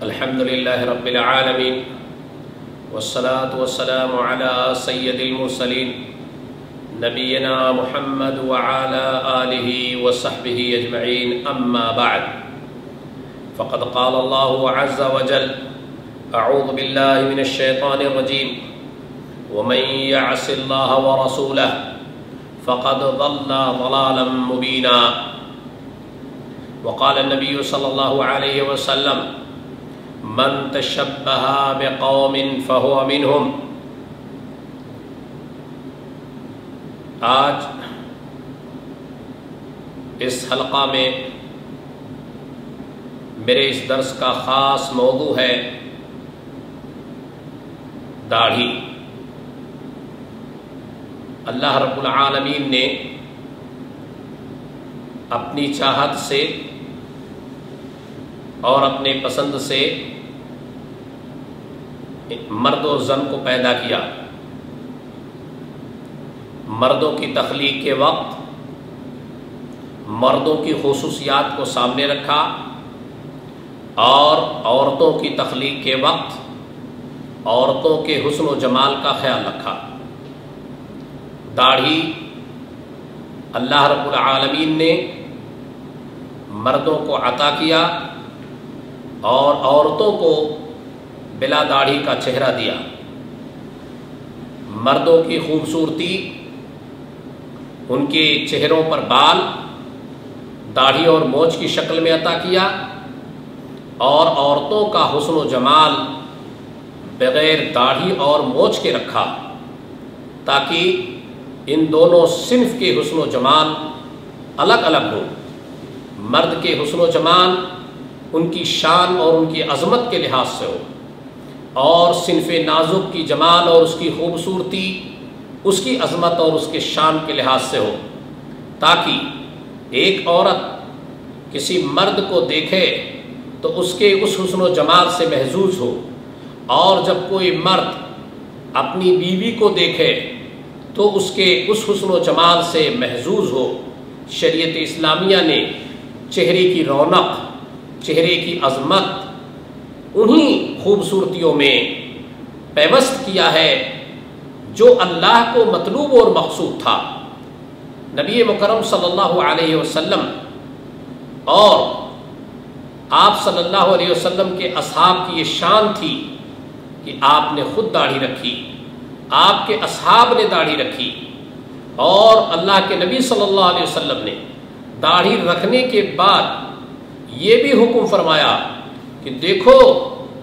الحمدللہ رب العالمین والصلاة والسلام علی سید المرسلین نبینا محمد وعلی آلہ وصحبہ اجمعین اما بعد فقد قال اللہ عز وجل اعوذ باللہ من الشیطان الرجیم ومن یعص اللہ ورسولہ فقد ضل ضلالا مبینا وقال النبی صلی اللہ علیہ وسلم من تشبہ بقوم فہو منہم۔ آج اس حلقہ میں میرے اس درس کا خاص موضوع ہے داڑھی۔ اللہ رب العالمین نے اپنی چاہت سے اور اپنے پسند سے مرد و زن کو پیدا کیا۔ مردوں کی تخلیق کے وقت مردوں کی خصوصیات کو سامنے رکھا اور عورتوں کی تخلیق کے وقت عورتوں کے حسن و جمال کا خیال رکھا۔ داڑھی اللہ رب العالمین نے مردوں کو عطا کیا اور عورتوں کو بلا داڑھی کا چہرہ دیا۔ مردوں کی خوبصورتی ان کے چہروں پر بال، داڑھی اور مونچھ کی شکل میں عطا کیا، اور عورتوں کا حسن و جمال بغیر داڑھی اور مونچھ کے رکھا تاکہ ان دونوں صنف کے حسن و جمال الگ الگ ہو۔ مرد کے حسن و جمال ان کی شان اور ان کی عظمت کے لحاظ سے ہو، اور صنف نازک کی جمال اور اس کی خوبصورتی اس کی عظمت اور اس کے شان کے لحاظ سے ہو، تاکہ ایک عورت کسی مرد کو دیکھے تو اس کے اس حسن و جمال سے محظوظ ہو، اور جب کوئی مرد اپنی بیوی کو دیکھے تو اس کے اس حسن و جمال سے محظوظ ہو۔ شریعت اسلامیہ نے چہرے کی رونق، چہرے کی عظمت انہی خوبصورتیوں میں پیوست کیا ہے جو اللہ کو مطلوب اور مقصود تھا۔ نبی مکرم صلی اللہ علیہ وسلم اور آپ صلی اللہ علیہ وسلم کے اصحاب کی یہ شان تھی کہ آپ نے خود داڑھی رکھی، آپ کے اصحاب نے داڑھی رکھی، اور اللہ کے نبی صلی اللہ علیہ وسلم نے داڑھی رکھنے کے بعد یہ بھی حکم فرمایا کہ دیکھو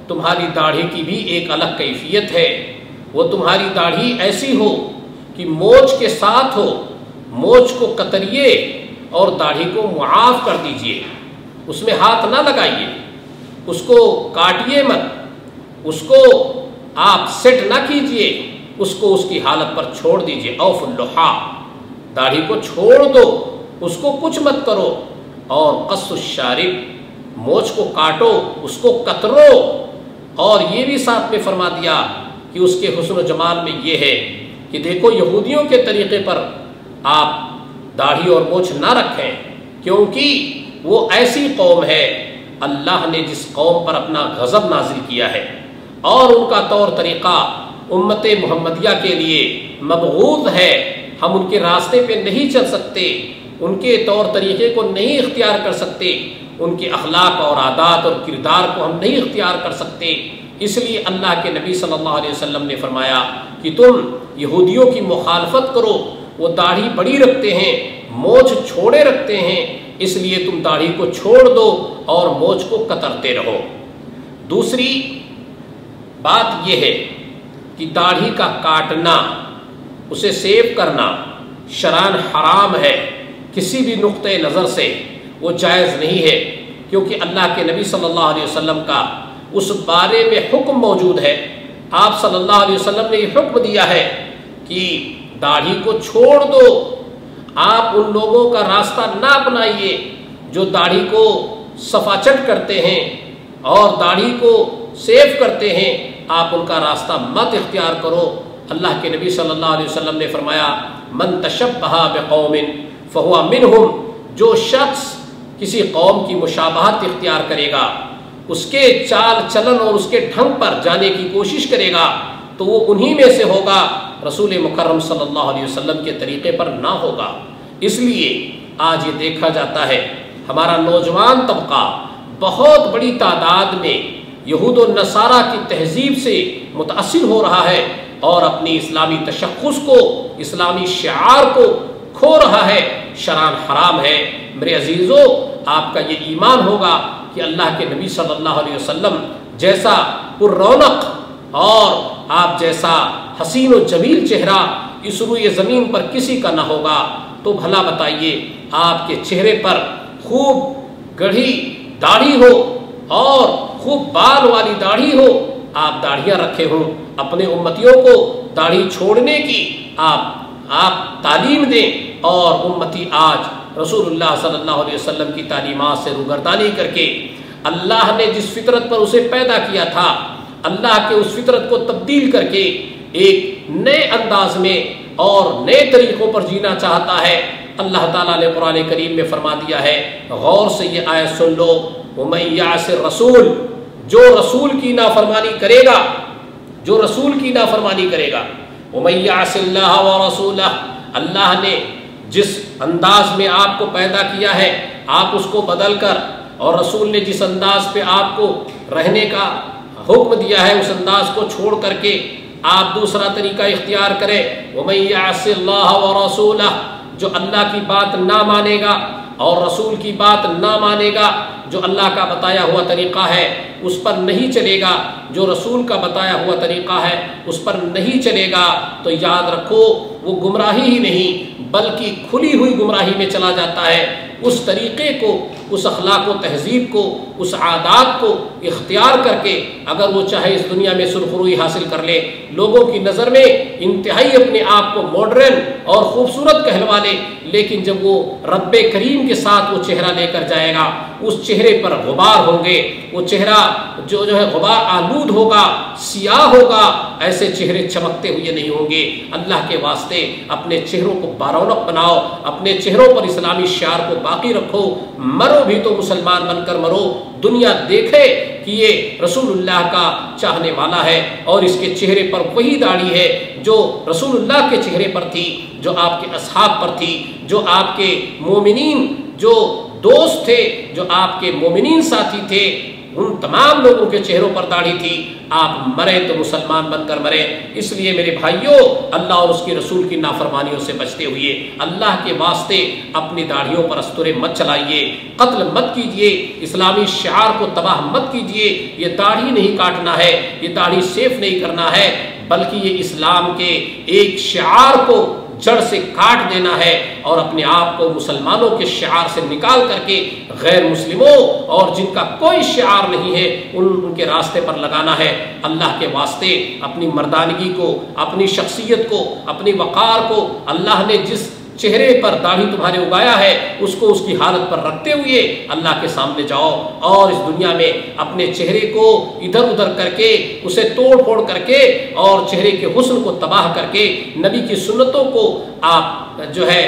تمہاری داڑھی کی بھی ایک الگ کیفیت ہے، وہ تمہاری داڑھی ایسی ہو کہ مونچھ کے ساتھ ہو، مونچھ کو کتریے اور داڑھی کو معاف کر دیجئے، اس میں ہاتھ نہ لگائیے، اس کو کاٹیے مت، اس کو آپ سیٹ نہ کیجئے، اس کو اس کی حالت پر چھوڑ دیجئے۔ اوف اللحا، داڑھی کو چھوڑ دو، اس کو کچھ مت کرو، اور قص الشارب، مونچھ کو کاٹو، اس کو کترو، اور یہ بھی ساتھ میں فرما دیا کہ اس کے حسن و جمال میں یہ ہے کہ دیکھو یہودیوں کے طریقے پر آپ داڑھی اور مونچھ نہ رکھیں، کیونکہ وہ ایسی قوم ہے اللہ نے جس قوم پر اپنا غضب نازل کیا ہے، اور ان کا طور طریقہ امت محمدیہ کے لیے مبغوض ہے۔ ہم ان کے راستے پہ نہیں چل سکتے، ان کے طور طریقے کو نہیں اختیار کر سکتے، ان کے اخلاق اور عادات اور کردار کو ہم نہیں اختیار کر سکتے۔ اس لیے اللہ کے نبی صلی اللہ علیہ وسلم نے فرمایا کہ تم یہودیوں کی مخالفت کرو، وہ داڑھی بڑی رکھتے ہیں، مونچھ چھوڑے رکھتے ہیں، اس لیے تم داڑھی کو چھوڑ دو اور مونچھ کو کترتے رہو۔ دوسری بات یہ ہے کہ داڑھی کا کاٹنا، اسے سیو کرنا شرعاً حرام ہے، کسی بھی نقطۂ نظر سے وہ جائز نہیں ہے، کیونکہ اللہ کے نبی صلی اللہ علیہ وسلم کا اس بارے میں حکم موجود ہے۔ آپ صلی اللہ علیہ وسلم نے یہ حکم دیا ہے کہ داڑھی کو چھوڑ دو، آپ ان لوگوں کا راستہ نہ اپنائیے جو داڑھی کو صفا چٹ کرتے ہیں اور داڑھی کو سیو کرتے ہیں، آپ ان کا راستہ مت اختیار کرو۔ اللہ کے نبی صلی اللہ علیہ وسلم نے فرمایا من تشبہ بقوم فہو منہم، جو شخص کسی قوم کی مشابہت اختیار کرے گا اس کے چال چلن اور اس کے ڈھنگ پر جانے کی کوشش کرے گا تو وہ انہی میں سے ہوگا، رسول مکرم صلی اللہ علیہ وسلم کے طریقے پر نہ ہوگا۔ اس لیے آج یہ دیکھا جاتا ہے ہمارا نوجوان طبقہ بہت بڑی تعداد میں یہود و نصارہ کی تہذیب سے متاثر ہو رہا ہے اور اپنی اسلامی تشخص کو، اسلامی شعار کو کھو رہا ہے۔ شرعاً حرام ہے۔ میرے عزیزو، آپ کا یہ ایمان ہوگا کہ اللہ کے نبی صلی اللہ علیہ وسلم جیسا پر رونق اور آپ جیسا حسین و جمیل چہرہ اس روئے زمین پر کسی کا نہ ہوگا، تو بھلا بتائیے آپ کے چہرے پر خوب گڑھی داڑھی ہو اور خوب بال والی داڑھی ہو، آپ داڑھیاں رکھے ہوں، اپنے امتیوں کو داڑھی چھوڑنے کی آپ تعلیم دیں اور امتی آج رسول اللہ صلی اللہ علیہ وسلم کی تعلیمات سے روگردانی کر کے اللہ نے جس فطرت پر اسے پیدا کیا تھا، اللہ کے اس فطرت کو تبدیل کر کے ایک نئے انداز میں اور نئے طریقوں پر جینا چاہتا ہے۔ اللہ تعالیٰ نے قرآن کریم میں فرما دیا ہے، غور سے یہ آیت سن لو، وَمَن يَعْصِ الرَّسُولَ، جو رسول کی نافرمانی کرے گا، جو رسول کی نافرمانی کرے گا، وَمَن يَعْصِ اللَّهَ وَرَسُولَهُ، اللہ نے جس انداز میں آپ کو پیدا کیا ہے آپ اس کو بدل کر، اور رسول نے جس انداز پہ آپ کو رہنے کا حکم دیا ہے اس انداز کو چھوڑ کر کے آپ دوسرا طریقہ اختیار کریں، وَمَن يَعْصِ اللَّهَ وَرَسُولَهُ، جو اللہ کی بات نہ مانے گا اور رسول کی بات نہ مانے گا، جو اللہ کا بتایا ہوا طریقہ ہے اس پر نہیں چلے گا، جو رسول کا بتایا ہوا طریقہ ہے اس پر نہیں چلے گا، تو یاد رکھو وہ گمراہی ہی نہیں بلکہ کھلی ہوئی گمراہی میں چلا جاتا ہے۔ اس طریقے کو، اس اخلاق و تہذیب کو، اس عادات کو اختیار کر کے اگر وہ چاہے اس دنیا میں سرخروئی حاصل کر لے، لوگوں کی نظر میں انتہائی اپنے آپ کو ماڈرن اور خوبصورت کہلوا لے، لیکن جب وہ رب کریم کے ساتھ وہ چہرہ لے کر جائے گا اس چہرے پر غبار ہوں گے، وہ چہرہ جو ہے غبار آلود ہوگا، سیاہ ہوگا، ایسے چہرے چمکتے ہوئے نہیں ہوں گے۔ اللہ کے واسطے اپنے چہروں کو بارونق بناؤ، اپنے چہروں پر اسلامی شعار کو باقی رکھو، مرو بھی تو مسلمان بن کر مرو، دنیا دیکھے کہ یہ رسول اللہ کا چاہنے والا ہے اور اس کے چہرے پر وہی داڑھی ہے جو رسول اللہ کے چہرے پر تھی، جو آپ کے اصحاب پر تھی، جو آپ کے مومنین جو دوست تھے، جو آپ کے مومنین ساتھی تھے، ان تمام لوگوں کے چہروں پر داڑھی تھی۔ آپ مرے تو مسلمان بن کر مرے۔ اس لیے میرے بھائیوں، اللہ اور اس کے رسول کی نافرمانیوں سے بچتے ہوئے اللہ کے واسطے اپنی داڑھیوں پر استورے مت چلائیے، قتل مت کیجیے، اسلامی شعار کو تباہ مت کیجیے۔ یہ داڑھی نہیں کاٹنا ہے، یہ داڑھی سیف نہیں کرنا ہے، بلکہ یہ اسلام کے ایک شعار کو جڑ سے کاٹ دینا ہے اور اپنے آپ کو مسلمانوں کے شعار سے نکال کر کے غیر مسلموں اور جن کا کوئی شعار نہیں ہے ان کے راستے پر لگانا ہے۔ اللہ کے واسطے اپنی مردانگی کو، اپنی شخصیت کو، اپنی وقار کو، اللہ نے جس چہرے پر داڑھی تمہارے اگایا ہے اس کو اس کی حالت پر رکھتے ہوئے اللہ کے سامنے جاؤ اور اس دنیا میں اپنے چہرے کو ادھر ادھر کر کے، اسے توڑ پھوڑ کر کے اور چہرے کے حسن کو تباہ کر کے نبی کی سنتوں کو آپ جو ہے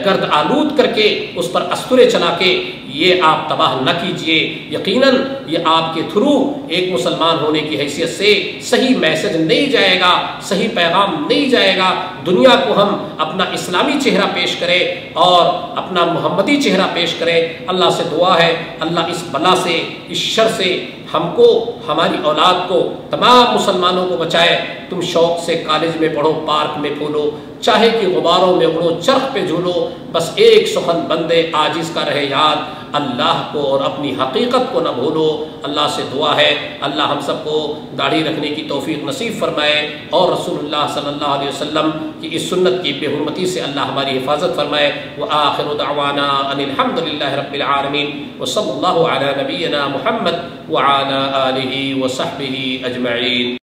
گرد آلود کر کے اس پر استورے چلا کے یہ آپ تباہ نہ کیجئے۔ یقیناً یہ آپ کے تھرو ایک مسلمان ہونے کی حیثیت سے صحیح میسج نہیں جائے گا، صحیح پیغام نہیں جائے گا۔ دنیا کو ہم اپنا اسلامی چہرہ پیش کریں اور اپنا محمدی چہرہ پیش کریں۔ اللہ سے دعا ہے اللہ اس بلا سے، اس شر سے ہم کو، ہماری اولاد کو، تمام مسلمانوں کو بچائے۔ تم شوق سے کالج میں پڑھو، پارک میں پھولو، چاہے کہ غباروں میں اڑو، چرخ پہ جھولو، بس ایک سخن بندے عاجز کا رہے یاد، اللہ کو اور اپنی حقیقت کو نہ بھولو۔ اللہ سے دعا ہے اللہ ہم سب کو داڑھی رکھنے کی توفیق نصیب فرمائے اور رسول اللہ صلی اللہ علیہ وسلم کی اس سنت کی بے حرمتی سے اللہ ہماری حفاظت فرمائے۔ وآخر دعوانا ان الحمد للہ رب العالمین وصلی اللہ علی نبینا محمد وعلی آلہ وصحبہ اجمعین۔